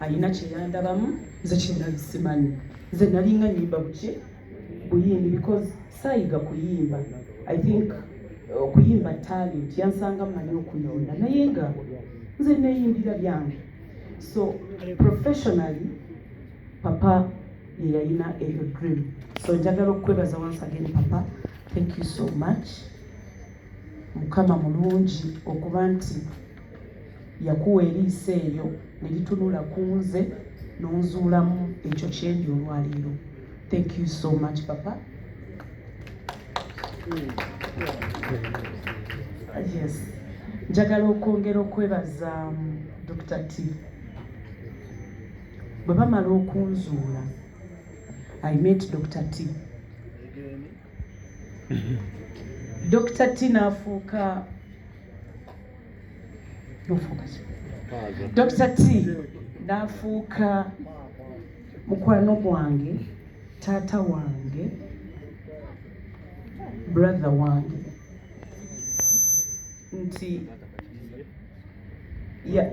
alina kyeyandabamu nze kyendali simanyi nze nalinga nyimba buyimbi because saayiga kuyimba I think okuyimba talent yansanga manyi okuyimba naye nga nze neeyimbira byange so professionally papa yeyalina eyo dream so njagala okwebaza once again papa thank you so much mukama mulungi okuba nti yakuwa eriisa eyo ne litunula ku nze n'onzuulamu ekyo kyendi olwaleero thank you so much papa yes njagala okwongera okwebaza Dr. T bwe bamala okunzuula I met Dr. T Dr. T n'afuuka Dr. T n'afuuka mukwano gwange taata wange brother wange nti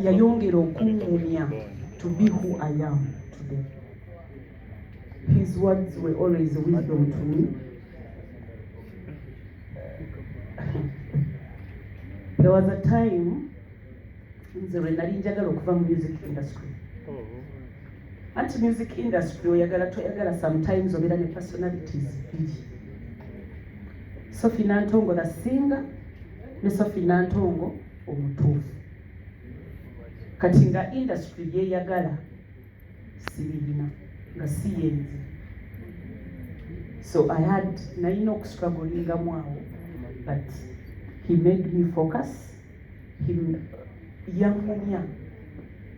yayongera okuŋŋumya to be who I am today. His words were always wisdom to me. There was a time nze lwe nali njagala okuva mu music industry. Anti music industry oyagala toyagala sometimes obeera ne personalities biri. Sophie Nantongo the singer ne Sophie Nantongo omutuufu. Kati nga industry yeyagala sibirina nga siyenze. So I had nalina okustrugglinga mwawo but he made me focus. He yangunya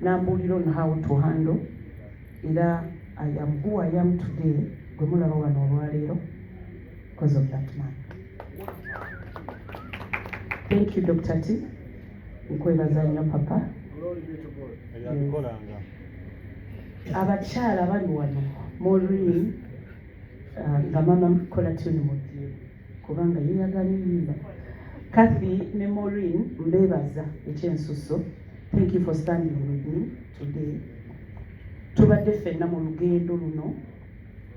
n'ambuulira on how to handle era I am who I am today gwe mulaba wano olwaleero because of that man. Thank you Dr. T. Nkwebaza nnyo papa. Abakyala bali wano Maureen nga mama kola tune mudde kubanga yeyagala yimba. Kathy ne Maureen mbebaza ekyensuso. Thank you for standing with me today. Tubadde ffenna mu lugendo luno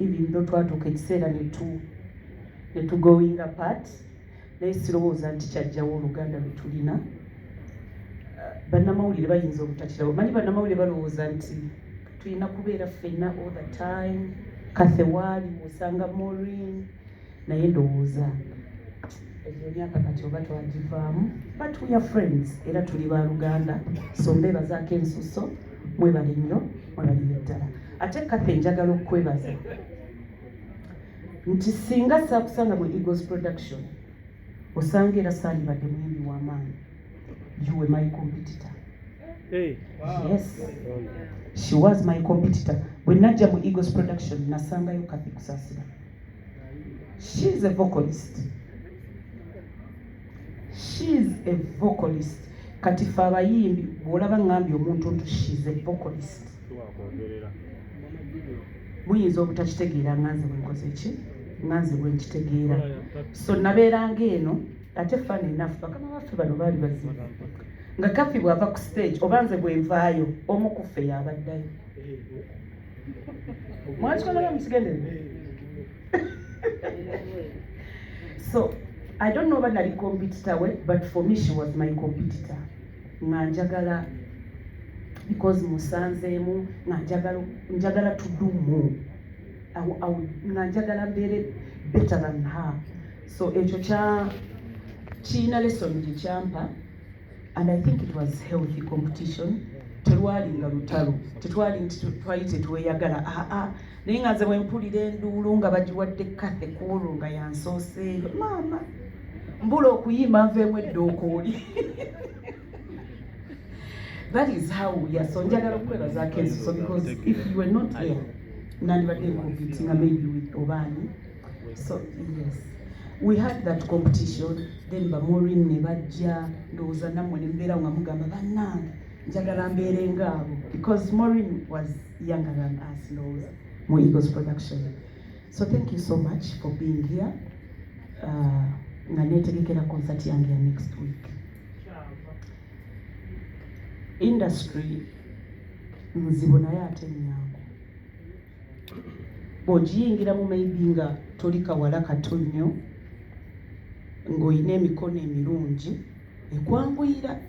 even though twatuuka ekiseera ne going apart naye sirowooza nti kyajjawo oluganda lwe tulina. Bannamawulire bayinza obutakirabo manyi bannamawulire balowooza nti tulina kubeera ffenna all the time. Kathy waali osanga Maureen naye ndowooza eyo myaka kati oba twagivaamu but we are friends era tuli baluganda so mbebazaako ensuso mwebale nnyo mwebalire ddala. Ate Kathy njagala okwebaza nti singa saakusanga mu Eagles Production osanga era saalibadde muyimbi w'amaanyi. You were my competitor. Hey. Wow. Yes. She was my competitor. When najja mu Eagles Production nasangayo Kathy Kusasira. She is a vocalist. She is a vocalist. Kati ffe abayimbi bw'olaba ngambye omuntu nti she is a vocalist. Muyinza obutakitegeera nganze bwe nkoze ki? Nganze bwe nkitegeera. So nabeeranga eno ate funny enough bakama baffe bano baali bazibu. Nga Kathy bw'ava ku stage oba nze bwe nvaayo omu ku ffe y'abaddayo. Mwakikola musigendere? So I don't know whether nali competitor we but for me she was my competitor. Nga njagala because musanzeemu nga njagala to do more. Nga njagala mbeere better than her. So ekyo kiina lesson gye kyampa and I think it was healthy competition. Terwali nga lutalo. Tetwali nti twali tetweyagala. Naye nga nze bwe mpulira enduulu nga bagiwadde Kathy Kulu nga yansooseeyo. Maama mbula okuyimba nveemu eddookooli. That is how we are. So njagala okwebazaako ensuso because if you were not here nandibadde competing maybe with Obani. So yes. We had that competition, then Maureen ne bajja ndowooza nammwe ne mbeera nga mugamba bannange njagala mbeere ngaabo because Maureen was younger than us ndowooza mu Eagles Production. So thank you so much for being here. Nga neetegekera concert yange ya next week. Industry nzibo naye ate nnyangu. Bw'ogiyingiramu maybe nga toli kawala kato nnyo ng'olina emikono emirungi ekwanguyira.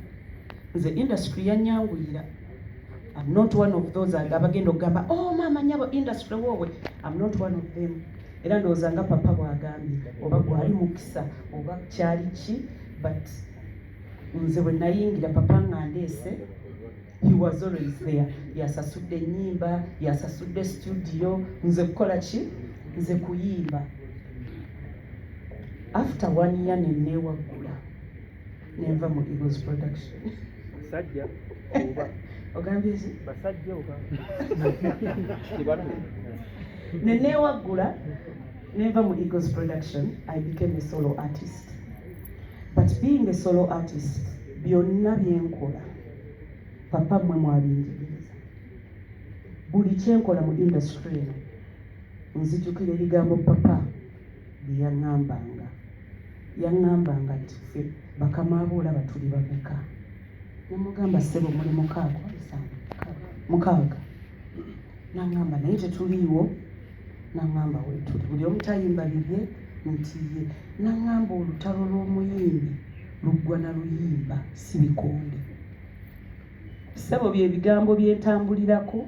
Nze industry yanyanguyira. I'm not one of those abagenda okugamba oh maama nyabo industry wowe. I'm not one of them. Era ndowooza nga papa bw'agambye oba gwali mukisa oba kyali ki, but nze bwe nayingira papa nga ndeese, he was always there. Yasasudde ennyimba, yasasudde studio, nze kukola ki? Nze kuyimba. After 1 year neneewaggula nenva mu Eagles Production. Basajja oba ogambye ki? basajja oba neneewaggula nenva mu Eagles Production. I became a solo artist. But being a solo artist, byonna byenkola papa mmwe mwabinjigiriza. Buli kyenkola mu industry eno nzijukira ebigambo papa bye yaŋŋambanga. Yaŋŋambanga nti ffe bakama aboolaba tuli bameka. Namugamba ssebo muli mukaaga. Naŋŋamba naye tetuliiwo. Naŋŋamba weetuli buli omu tayimba bibye nti ye. Naŋŋamba olutalo lw'omuyimbi luggwa na luyimba si bikonde. Ssebo bye bigambo byentambulirako,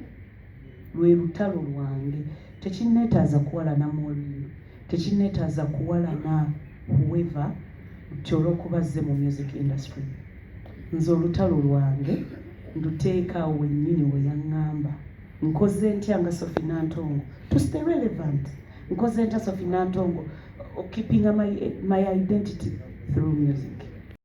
lwe lutalo lwange. Tekinneetaaza kuwalana Mourinho, tekinneetaaza kuwalana whoever nti olw'okuba zze mu music industry. Nze olutalo lwange nduteekaawo wennyini we yaŋŋamba. Nkoze ntya nga Sophie Nantongo to stay relevant? Nkoze ntya Sophie Nantongo keeping my identity through music?